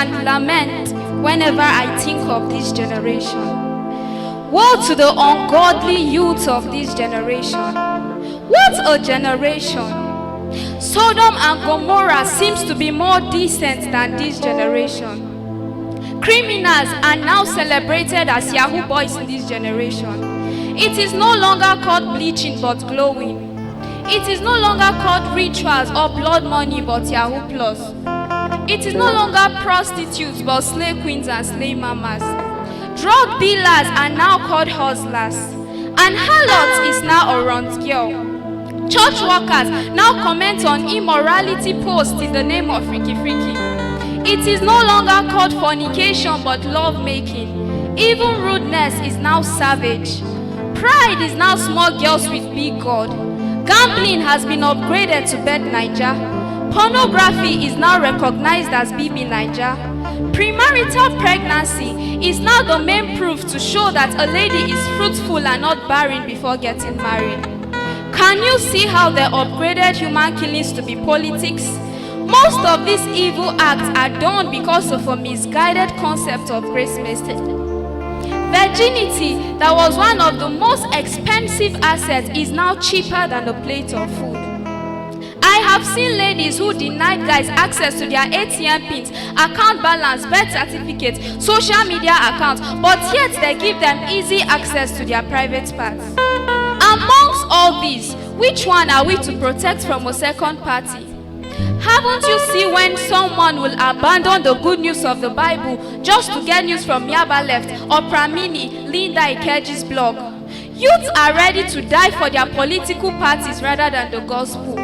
and lament whenever I think of this generation. Woe to the ungodly youth of this generation. What a generation! Sodom and Gomorrah seems to be more decent than this generation. Criminals are now celebrated as Yahoo boys in this generation. It is no longer called bleaching but glowing. It is no longer called rituals or blood money but Yahoo plus. It is no longer prostitutes but slay queens and slay mamas. Drug dealers are now called hustlers. And harlot is now a runt girl. Church workers now comment on immorality posts in the name of freaky freaky. It is no longer called fornication but love making. Even rudeness is now savage. Pride is now small girls with big God. Gambling has been upgraded to Bet Naija. Pornography is now recognized as BB Naija. Premarital pregnancy is now the main proof to show that a lady is fruitful and not barren before getting married. Can you see how they upgraded human killings to be politics? Most of these evil acts are done because of a misguided concept of grace message. Virginity, that was one of the most expensive assets, is now cheaper than a plate of food. I have seen ladies who denied guys access to their ATM pins, account balance, birth certificate, social media accounts, but yet they give them easy access to their private parts. Amongst all these, which one are we to protect from a second party? Haven't you seen when someone will abandon the good news of the Bible just to get news from Yaba Left or Pramini, Linda Ikeji's blog? Youths are ready to die for their political parties rather than the gospel.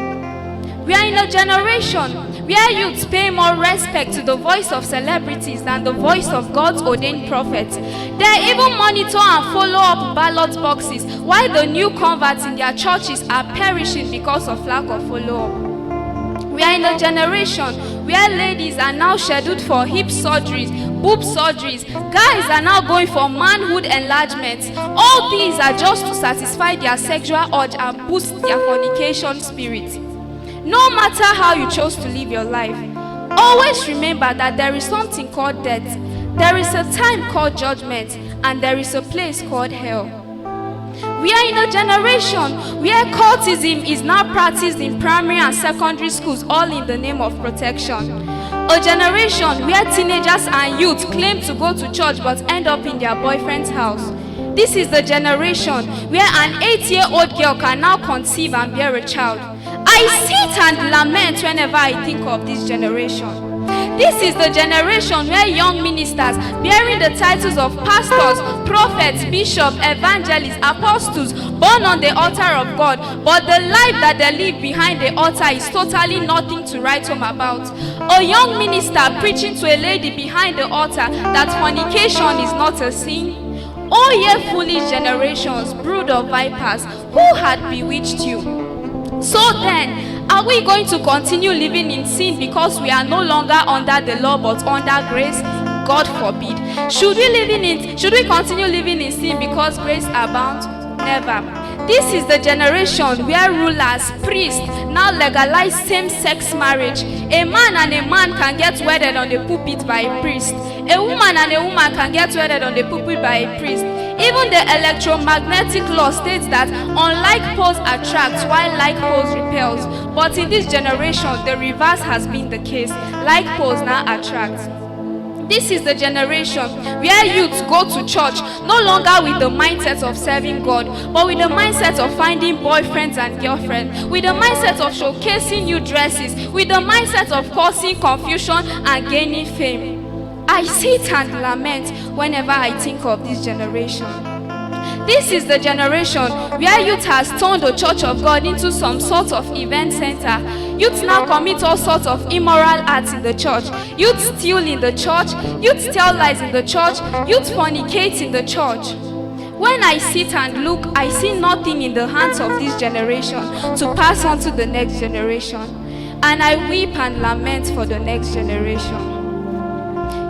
We are in a generation where youths pay more respect to the voice of celebrities than the voice of God's ordained prophets. They even monitor and follow up ballot boxes, while the new converts in their churches are perishing because of lack of follow-up. We are in a generation where ladies are now scheduled for hip surgeries, boob surgeries. Guys are now going for manhood enlargements. All these are just to satisfy their sexual urge and boost their fornication spirit. No matter how you chose to live your life, always remember that there is something called death, there is a time called judgment, and there is a place called hell. We are in a generation where cultism is now practiced in primary and secondary schools, all in the name of protection. A generation where teenagers and youth claim to go to church but end up in their boyfriend's house. This is the generation where an 8-year-old girl can now conceive and bear a child. I sit and lament whenever I think of this generation. This is the generation where young ministers bearing the titles of pastors, prophets, bishops, evangelists, apostles, born on the altar of God, but the life that they live behind the altar is totally nothing to write home about. A young minister preaching to a lady behind the altar that fornication is not a sin. O ye foolish generations, brood of vipers, who had bewitched you? So then, are we going to continue living in sin because we are no longer under the law but under grace? God forbid. Should we continue living in sin because grace abounds? Never. This is the generation where rulers, priests now legalize same-sex marriage. A man and a man can get wedded on the pulpit by a priest. A woman and a woman can get wedded on the pulpit by a priest. Even the electromagnetic law states that unlike poles attracts while like poles repels. But in this generation, the reverse has been the case. Like poles now attract. This is the generation where youths go to church no longer with the mindset of serving God, but with the mindset of finding boyfriends and girlfriends, with the mindset of showcasing new dresses, with the mindset of causing confusion and gaining fame. I sit and lament whenever I think of this generation. This is the generation where youth has turned the church of God into some sort of event center. Youth now commit all sorts of immoral acts in the church. Youth steal in the church. Youth tell lies in the church. Youth fornicate in the church. When I sit and look, I see nothing in the hands of this generation to pass on to the next generation. And I weep and lament for the next generation.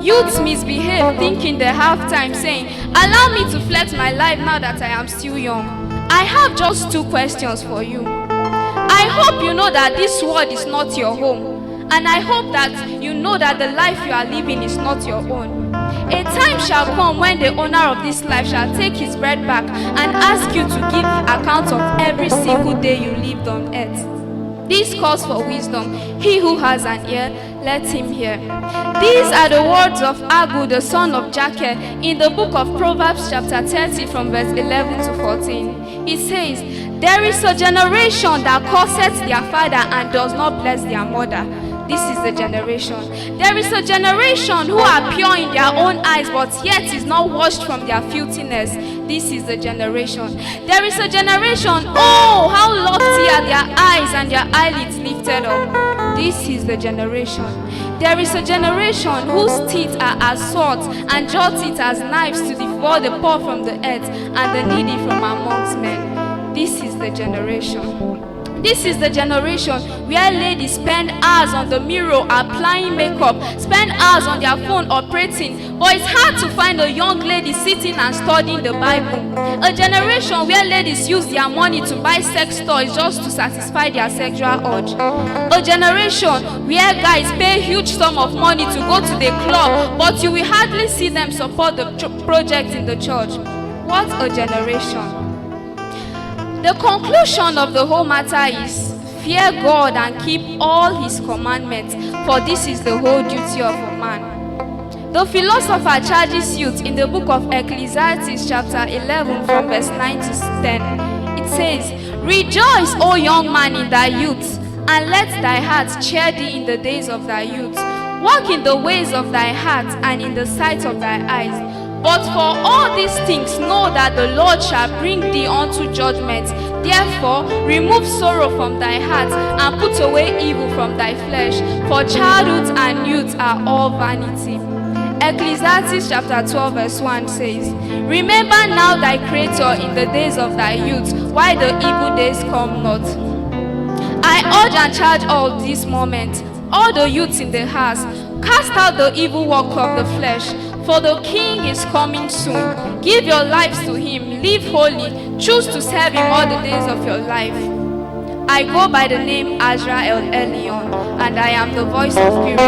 Youths misbehave thinking they have time, saying, allow me to flex my life now that I am still young. I have just 2 questions for you. I hope you know that this world is not your home. And I hope that you know that the life you are living is not your own. A time shall come when the owner of this life shall take his bread back and ask you to give account of every single day you lived on earth. This calls for wisdom. He who has an ear, let him hear. These are the words of Agu, the son of Jakeh, in the book of Proverbs chapter 30 from verse 11 to 14. It says, there is a generation that curseth their father and does not bless their mother. This is the generation. There is a generation who are pure in their own eyes, but yet is not washed from their filthiness. This is the generation. There is a generation, oh, how lofty are their eyes and their eyelids lifted up. This is the generation. There is a generation whose teeth are as swords and jaw teeth as knives to devour the poor from the earth and the needy from amongst men. This is the generation. This is the generation where ladies spend hours on the mirror applying makeup, spend hours on their phone operating, but it's hard to find a young lady sitting and studying the Bible. A generation where ladies use their money to buy sex toys just to satisfy their sexual urge. A generation where guys pay huge sum of money to go to the club, but you will hardly see them support the project in the church. What a generation. The conclusion of the whole matter is, fear God and keep all his commandments, for this is the whole duty of a man. The philosopher charges youth in the book of Ecclesiastes chapter 11 from verse 9 to 10. It says, rejoice, O young man, in thy youth, and let thy heart cheer thee in the days of thy youth. Walk in the ways of thy heart and in the sight of thy eyes. But for all these things know that the Lord shall bring thee unto judgment. Therefore remove sorrow from thy heart and put away evil from thy flesh. For childhood and youth are all vanity. Ecclesiastes chapter 12 verse 1 says, remember now thy Creator in the days of thy youth, while the evil days come not. I urge and charge all this moment, all the youths in the house, cast out the evil work of the flesh, for the King is coming soon. Give your lives to him, live holy, choose to serve him all the days of your life. I go by the name Azra Elyon, and I am the voice of spirit.